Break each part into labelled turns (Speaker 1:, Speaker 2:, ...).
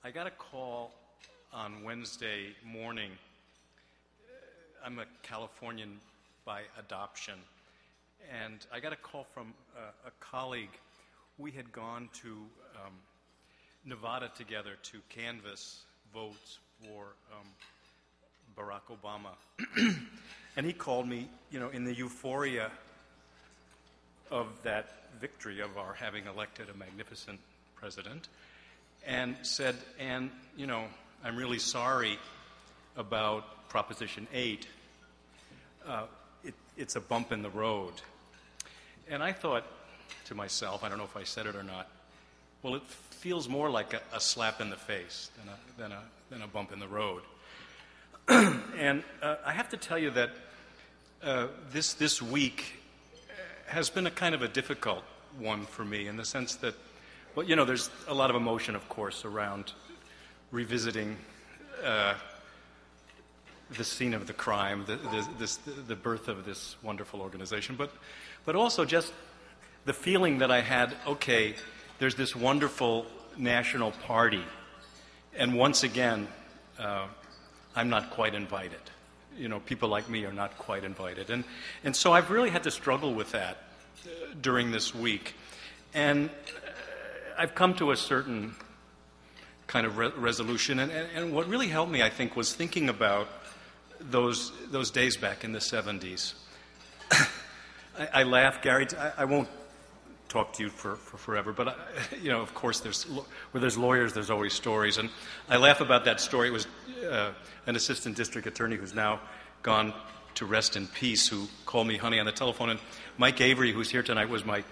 Speaker 1: I got a call on Wednesday morning. I'm a Californian by adoption, and I got a call from a colleague. We had gone to Nevada together to canvass votes for Barack Obama. And he called me, in the euphoria of that victory of our having elected a magnificent president, and said, "And, I'm really sorry about Proposition 8. It's a bump in the road." And I thought to myself, I don't know if I said it or not, well, it feels more like a slap in the face than a bump in the road. And I have to tell you that this week has been a kind of a difficult one for me, in the sense that, well, there's a lot of emotion, of course, around revisiting the scene of the crime, the birth of this wonderful organization, but also just the feeling that I had, okay, there's this wonderful national party, and once again, I'm not quite invited. People like me are not quite invited. And so I've really had to struggle with that during this week. And I've come to a certain kind of resolution. And what really helped me, I think, was thinking about those days back in the 70s. I laugh, Gary. I won't talk to you for forever, but of course, where there's lawyers, there's always stories, and I laugh about that story. It was an assistant district attorney who's now gone to rest in peace, who called me honey on the telephone, and Mike Avery, who's here tonight, was my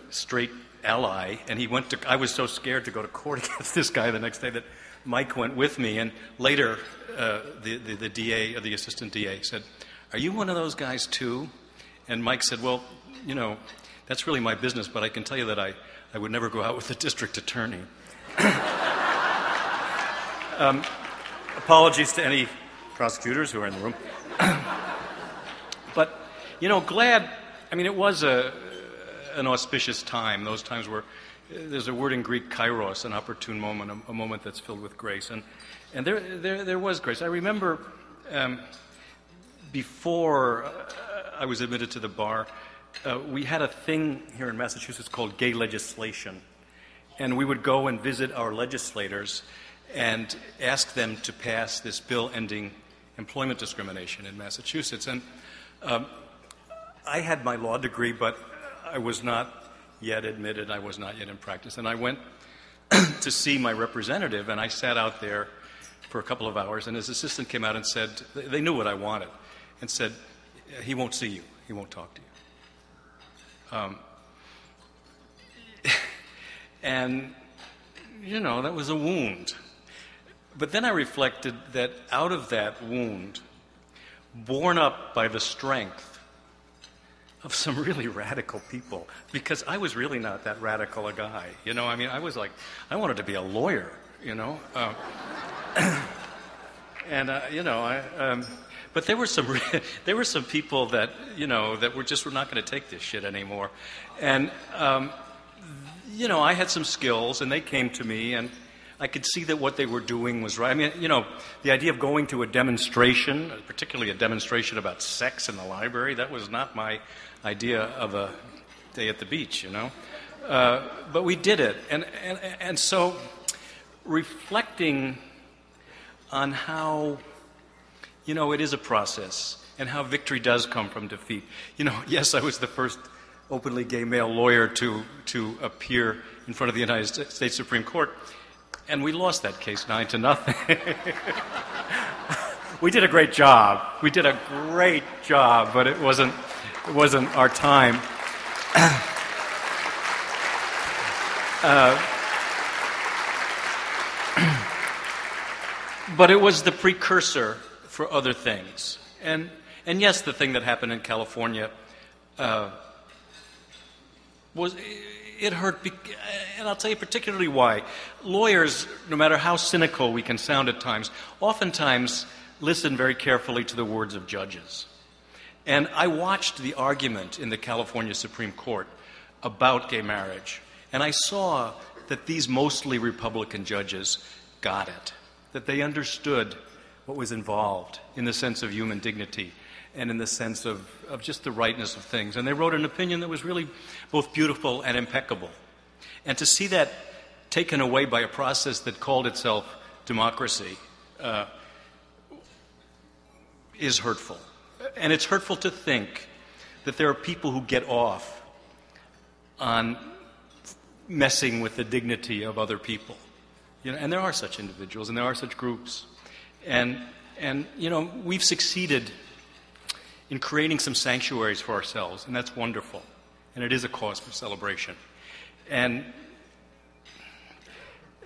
Speaker 1: straight ally, and I was so scared to go to court against this guy the next day that Mike went with me, and later the DA, or the assistant DA, said, "Are you one of those guys too?" And Mike said, "Well, that's really my business, but I can tell you that I would never go out with the district attorney." Apologies to any prosecutors who are in the room. But, glad, it was an auspicious time. Those times where there's a word in Greek, kairos, an opportune moment, a moment that's filled with grace. And there was grace. I remember before I was admitted to the bar, we had a thing here in Massachusetts called gay legislation, and we would go and visit our legislators and ask them to pass this bill ending employment discrimination in Massachusetts. And I had my law degree, but I was not yet admitted. I was not yet in practice. And I went to see my representative, and I sat out there for a couple of hours, and his assistant came out and said, they knew what I wanted, and said, "He won't see you. He won't talk to you." And, that was a wound. But then I reflected that out of that wound, borne up by the strength of some really radical people, because I was really not that radical a guy. I was like, I wanted to be a lawyer, but there were some people that that were not going to take this shit anymore, and I had some skills, and they came to me, and I could see that what they were doing was right. The idea of going to a demonstration, particularly a demonstration about sex in the library, that was not my idea of a day at the beach, But we did it, and so reflecting on how it is a process, and how victory does come from defeat. Yes, I was the first openly gay male lawyer to appear in front of the United States Supreme Court, and we lost that case 9-0. We did a great job. But it wasn't our time. But it was the precursor for other things. And yes, the thing that happened in California it hurt, and I'll tell you particularly why. Lawyers, no matter how cynical we can sound at times, oftentimes listen very carefully to the words of judges. And I watched the argument in the California Supreme Court about gay marriage, and I saw that these mostly Republican judges got it, that they understood what was involved in the sense of human dignity and in the sense of just the rightness of things. And they wrote an opinion that was really both beautiful and impeccable. And to see that taken away by a process that called itself democracy is hurtful. And it's hurtful to think that there are people who get off on messing with the dignity of other people. You know, and there are such individuals and there are such groups. And you know, we've succeeded in creating some sanctuaries for ourselves, and that's wonderful. And it is a cause for celebration. And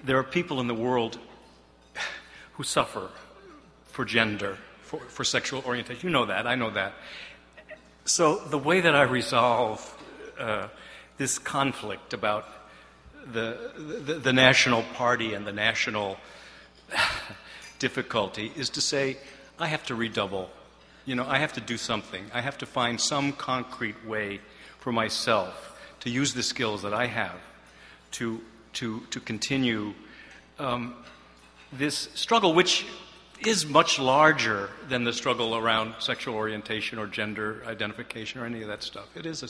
Speaker 1: there are people in the world who suffer for gender, for sexual orientation. You know that, I know that. So the way that I resolve this conflict about the national party and the national difficulty is to say, I have to redouble. You know, I have to do something. I have to find some concrete way for myself to use the skills that I have to continue this struggle, which is much larger than the struggle around sexual orientation or gender identification or any of that stuff. It is,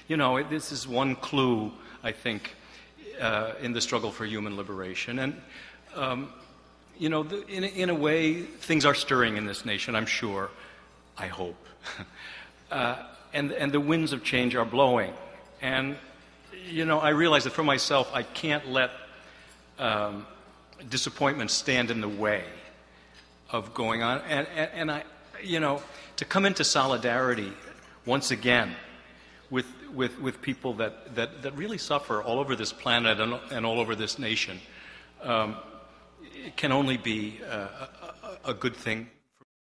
Speaker 1: this is one clue, I think, in the struggle for human liberation. And, in a way, things are stirring in this nation, I'm sure, I hope. And the winds of change are blowing. And, I realize that for myself, I can't let disappointment stand in the way of going on. And I, to come into solidarity once again with people that really suffer all over this planet and all over this nation, it can only be a good thing.